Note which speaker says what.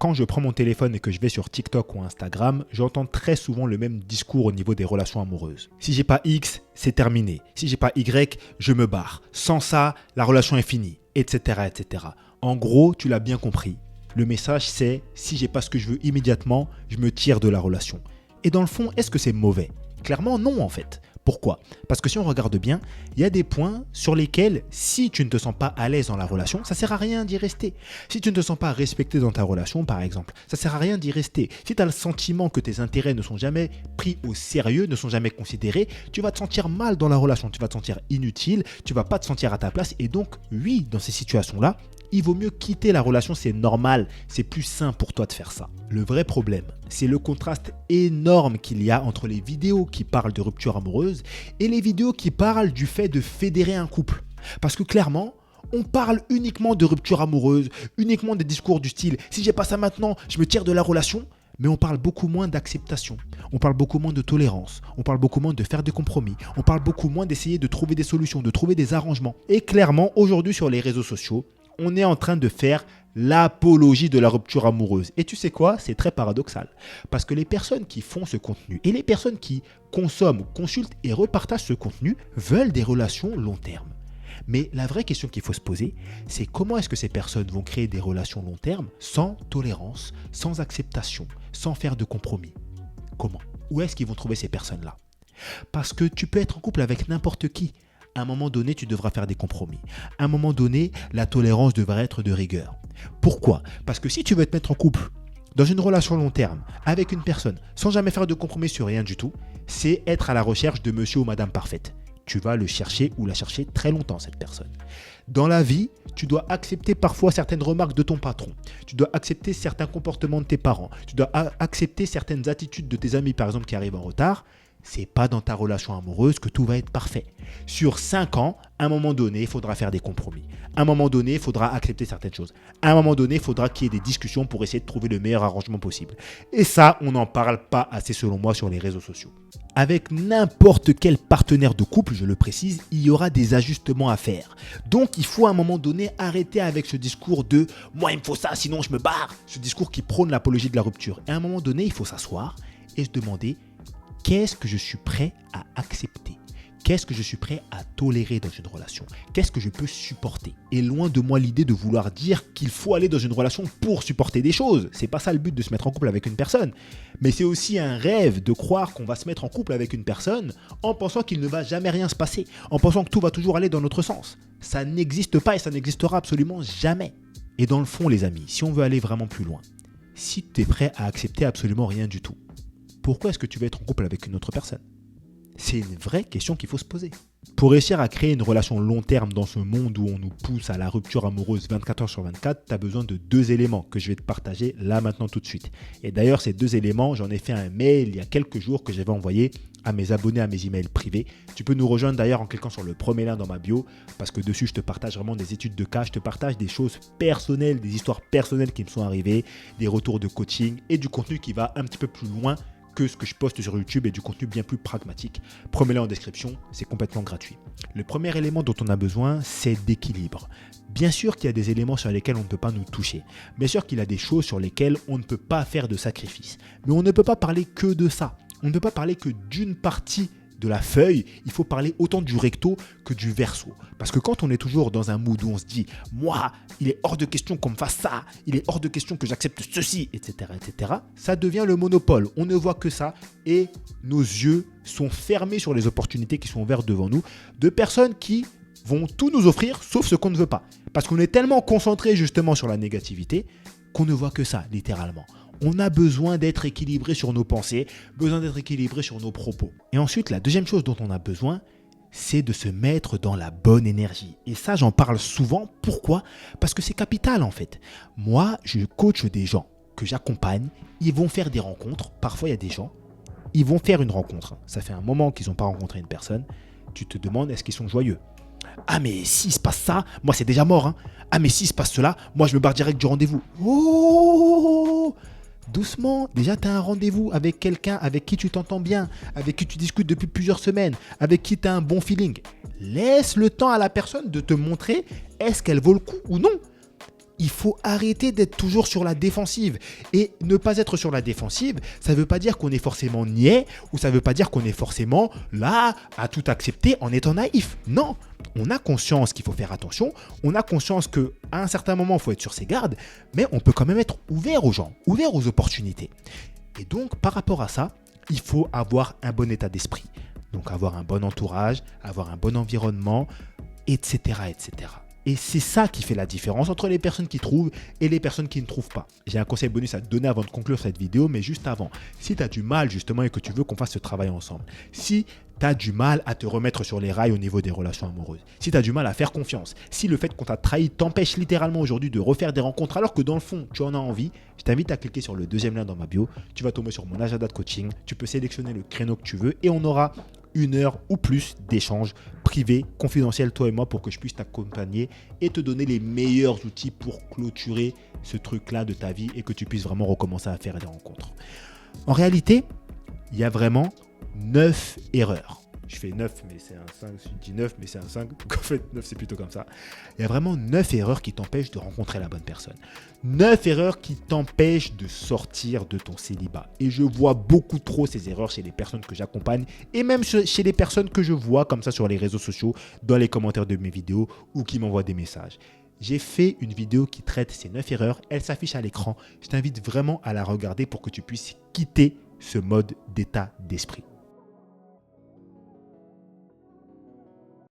Speaker 1: quand je prends mon téléphone et que je vais sur TikTok ou Instagram, j'entends très souvent le même discours au niveau des relations amoureuses. Si j'ai pas X, c'est terminé. Si j'ai pas Y, je me barre. Sans ça, la relation est finie, etc., etc. En gros, tu l'as bien compris. Le message, c'est si j'ai pas ce que je veux immédiatement, je me tire de la relation. Et dans le fond, est-ce que c'est mauvais ? Clairement, non en fait. Pourquoi ? Parce que si on regarde bien, il y a des points sur lesquels, si tu ne te sens pas à l'aise dans la relation, ça ne sert à rien d'y rester. Si tu ne te sens pas respecté dans ta relation, par exemple, ça ne sert à rien d'y rester. Si tu as le sentiment que tes intérêts ne sont jamais pris au sérieux, ne sont jamais considérés, tu vas te sentir mal dans la relation, tu vas te sentir inutile, tu ne vas pas te sentir à ta place. Et donc, oui, dans ces situations-là, il vaut mieux quitter la relation, c'est normal, c'est plus sain pour toi de faire ça. Le vrai problème, c'est le contraste énorme qu'il y a entre les vidéos qui parlent de rupture amoureuse et les vidéos qui parlent du fait de fédérer un couple. Parce que clairement, on parle uniquement de rupture amoureuse, uniquement des discours du style « si j'ai pas ça maintenant, je me tire de la relation », mais on parle beaucoup moins d'acceptation, on parle beaucoup moins de tolérance, on parle beaucoup moins de faire des compromis, on parle beaucoup moins d'essayer de trouver des solutions, de trouver des arrangements. Et clairement, aujourd'hui sur les réseaux sociaux, on est en train de faire l'apologie de la rupture amoureuse. Et tu sais quoi ? C'est très paradoxal. Parce que les personnes qui font ce contenu et les personnes qui consomment, consultent et repartagent ce contenu veulent des relations long terme. Mais la vraie question qu'il faut se poser, c'est comment est-ce que ces personnes vont créer des relations long terme sans tolérance, sans acceptation, sans faire de compromis ? Comment ? Où est-ce qu'ils vont trouver ces personnes-là ? Parce que tu peux être en couple avec n'importe qui. À un moment donné, tu devras faire des compromis. À un moment donné, la tolérance devra être de rigueur. Pourquoi ? Parce que si tu veux te mettre en couple, dans une relation long terme, avec une personne, sans jamais faire de compromis sur rien du tout, c'est être à la recherche de monsieur ou madame parfaite. Tu vas le chercher ou la chercher très longtemps, cette personne. Dans la vie, tu dois accepter parfois certaines remarques de ton patron. Tu dois accepter certains comportements de tes parents. Tu dois accepter certaines attitudes de tes amis, par exemple, qui arrivent en retard. C'est pas dans ta relation amoureuse que tout va être parfait. Sur 5 ans, à un moment donné, il faudra faire des compromis. À un moment donné, il faudra accepter certaines choses. À un moment donné, il faudra qu'il y ait des discussions pour essayer de trouver le meilleur arrangement possible. Et ça, on n'en parle pas assez selon moi sur les réseaux sociaux. Avec n'importe quel partenaire de couple, je le précise, il y aura des ajustements à faire. Donc, il faut à un moment donné arrêter avec ce discours de « moi, il me faut ça, sinon je me barre ». Ce discours qui prône l'apologie de la rupture. Et à un moment donné, il faut s'asseoir et se demander qu'est-ce que je suis prêt à accepter ? Qu'est-ce que je suis prêt à tolérer dans une relation ? Qu'est-ce que je peux supporter ? Et loin de moi l'idée de vouloir dire qu'il faut aller dans une relation pour supporter des choses. C'est pas ça le but de se mettre en couple avec une personne. Mais c'est aussi un rêve de croire qu'on va se mettre en couple avec une personne en pensant qu'il ne va jamais rien se passer, en pensant que tout va toujours aller dans notre sens. Ça n'existe pas et ça n'existera absolument jamais. Et dans le fond, les amis, si on veut aller vraiment plus loin, si tu es prêt à accepter absolument rien du tout, pourquoi est-ce que tu veux être en couple avec une autre personne ? C'est une vraie question qu'il faut se poser. Pour réussir à créer une relation long terme dans ce monde où on nous pousse à la rupture amoureuse 24 heures sur 24, tu as besoin de 2 éléments que je vais te partager là maintenant tout de suite. Et d'ailleurs, ces 2 éléments, j'en ai fait un mail il y a quelques jours que j'avais envoyé à mes abonnés à mes emails privés. Tu peux nous rejoindre d'ailleurs en cliquant sur le premier lien dans ma bio parce que dessus, je te partage vraiment des études de cas, je te partage des choses personnelles, des histoires personnelles qui me sont arrivées, des retours de coaching et du contenu qui va un petit peu plus loin que ce que je poste sur YouTube et du contenu bien plus pragmatique. Premier lien en description, c'est complètement gratuit. Le premier élément dont on a besoin, c'est d'équilibre. Bien sûr qu'il y a des éléments sur lesquels on ne peut pas nous toucher. Bien sûr qu'il y a des choses sur lesquelles on ne peut pas faire de sacrifice. Mais on ne peut pas parler que de ça. On ne peut pas parler que d'une partie de la feuille, il faut parler autant du recto que du verso. Parce que quand on est toujours dans un mood où on se dit « moi, il est hors de question qu'on me fasse ça, il est hors de question que j'accepte ceci, etc. etc. » ça devient le monopole. On ne voit que ça et nos yeux sont fermés sur les opportunités qui sont ouvertes devant nous de personnes qui vont tout nous offrir sauf ce qu'on ne veut pas. Parce qu'on est tellement concentré justement sur la négativité qu'on ne voit que ça, littéralement. On a besoin d'être équilibré sur nos pensées, besoin d'être équilibré sur nos propos. Et ensuite, la deuxième chose dont on a besoin, c'est de se mettre dans la bonne énergie. Et ça, j'en parle souvent. Pourquoi ? Parce que c'est capital en fait. Moi, je coach des gens que j'accompagne. Ils vont faire des rencontres. Parfois, il y a des gens, ils vont faire une rencontre. Ça fait un moment qu'ils n'ont pas rencontré une personne. Tu te demandes, est-ce qu'ils sont joyeux ? Ah mais s'il se passe ça, moi c'est déjà mort. Ah mais s'il se passe cela, moi je me barre direct du rendez-vous. Oh ! Doucement, déjà tu as un rendez-vous avec quelqu'un avec qui tu t'entends bien, avec qui tu discutes depuis plusieurs semaines, avec qui tu as un bon feeling. Laisse le temps à la personne de te montrer est-ce qu'elle vaut le coup ou non. il faut arrêter d'être toujours sur la défensive. Et ne pas être sur la défensive, ça ne veut pas dire qu'on est forcément niais ou ça ne veut pas dire qu'on est forcément là à tout accepter en étant naïf. Non, on a conscience qu'il faut faire attention, on a conscience qu'à un certain moment, il faut être sur ses gardes, mais on peut quand même être ouvert aux gens, ouvert aux opportunités. Et donc, par rapport à ça, il faut avoir un bon état d'esprit. Donc, avoir un bon entourage, avoir un bon environnement, etc., etc. Et c'est ça qui fait la différence entre les personnes qui trouvent et les personnes qui ne trouvent pas. J'ai un conseil bonus à te donner avant de conclure cette vidéo, mais juste avant. Si tu as du mal justement et que tu veux qu'on fasse ce travail ensemble, si tu as du mal à te remettre sur les rails au niveau des relations amoureuses, si tu as du mal à faire confiance, si le fait qu'on t'a trahi t'empêche littéralement aujourd'hui de refaire des rencontres alors que dans le fond tu en as envie, je t'invite à cliquer sur le deuxième lien dans ma bio. Tu vas tomber sur mon agenda de coaching, tu peux sélectionner le créneau que tu veux et on aura 1 heure ou plus d'échanges privés, confidentiels, toi et moi, pour que je puisse t'accompagner et te donner les meilleurs outils pour clôturer ce truc-là de ta vie et que tu puisses vraiment recommencer à faire des rencontres. En réalité, il y a vraiment 9 erreurs. Je fais 9, mais c'est un 5. Je dis 9, mais c'est un 5. Donc en fait, 9, c'est plutôt comme ça. Il y a vraiment 9 erreurs qui t'empêchent de rencontrer la bonne personne. 9 erreurs qui t'empêchent de sortir de ton célibat. Et je vois beaucoup trop ces erreurs chez les personnes que j'accompagne et même chez les personnes que je vois comme ça sur les réseaux sociaux, dans les commentaires de mes vidéos ou qui m'envoient des messages. J'ai fait une vidéo qui traite ces 9 erreurs. Elle s'affiche à l'écran. Je t'invite vraiment à la regarder pour que tu puisses quitter ce mode d'état d'esprit.